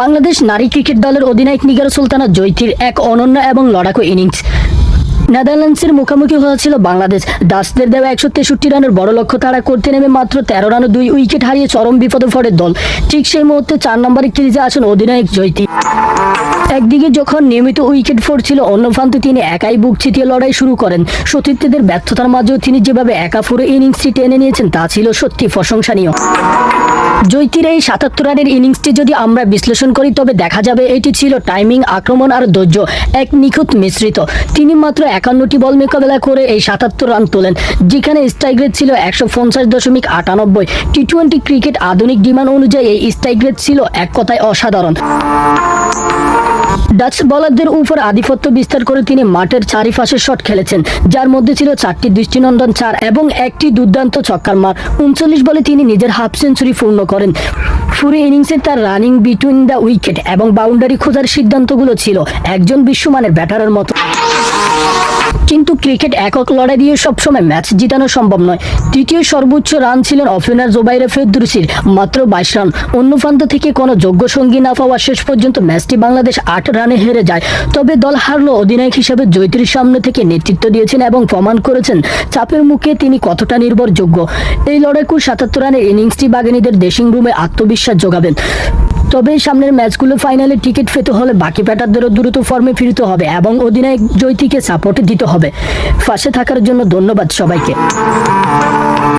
বাংলাদেশ নারী ক্রিকেট দলের অধিনায়ক নিগার সুলতানা জয়ীর এক অনন্য এবং লড়াকু ইনিংস। নেদারল্যান্ডসের মুখোমুখি হয়েছিল বাংলাদেশ। দাসদের দেওয়া 163 রানের বড় লক্ষ্য তাড়া করতে নেমে মাত্র 13 রানে 2 উইকেট হারিয়ে চরম বিপদে পড়ে দল। ঠিক সেই মুহূর্তে 4 নম্বরে ক্রিজে আসেন অধিনায়ক জয়ী। একদিকে যখন নিয়মিত উইকেট পড়ছিল, অন্য প্রান্তে তিনি একাই বুক চিতিয়ে লড়াই শুরু করেন। সতীর্থদের ব্যর্থতার মাঝেও তিনি যেভাবে একা পুরো ইনিংসটি টেনে নিয়েছেন তা ছিল সত্যি প্রশংসনীয়। জয়ীর এই 77 রানের ইনিংসটি যদি আমরা বিশ্লেষণ করি তবে দেখা যাবে এটি ছিল টাইমিং, আক্রমণ আর ধৈর্য এক নিখুঁত মিশ্রিত। তিনি মাত্র 51টি বল মোকাবেলা করে এই 77 রান তোলেন, যেখানে স্ট্রাইক রেট ছিল 150.98। টি-20 ক্রিকেট আধুনিক ডিমান্ড অনুযায়ী এই স্ট্রাইক রেট ছিল এক কথায় অসাধারণ। ডাচ বোলারদের উপর আধিপত্য বিস্তার করে তিনি মাঠের চারিপাশে শট খেলেছেন, যার মধ্যে ছিল 4টি দৃষ্টিনন্দন 4 এবং একটি দুর্দান্ত ছক্কার মার। 39 বলে তিনি নিজের হাফ সেঞ্চুরি পূর্ণ করেন। পুরো ইনিংসে তার রানিং বিটুইন দ্য উইকেট এবং বাউন্ডারি খোঁজার সিদ্ধান্তগুলো ছিল একজন বিশ্বমানের ব্যাটারের মতো। কিন্তু ক্রিকেট একক লড়াই দিয়ে সবসময় ম্যাচ জিতানো সম্ভব নয়। তৃতীয় সর্বোচ্চ রান ছিলেন ওপেনার জোবাইর ফেরদৌসির, মাত্র 22 রান। অন্য প্রান্ত থেকে কোনো যোগ্য সঙ্গী না পাওয়া শেষ পর্যন্ত ম্যাচটি বাংলাদেশ 8 রানে হেরে যায়। তবে দল হারলো, অধিনায়ক হিসেবে জয়ীর সামনে থেকে নেতৃত্ব দিয়েছেন এবং প্রমাণ করেছেন চাপের মুখে তিনি কতটা নির্ভরযোগ্য। এই লড়াইকু 77 রানের ইনিংসটি বাগানীদের ড্রেসিং রুমে আত্মবিশ্বাস যোগাবেন। তবে সামনের ম্যাচগুলো ফাইনালে টিকিট পেতে হলে বাকি ব্যাটারদেরও দ্রুত ফর্মে ফিরতে হবে এবং অধিনায়ক জয়ীকে সাপোর্ট দিতে হবে। পাশে থাকার জন্য ধন্যবাদ সবাইকে।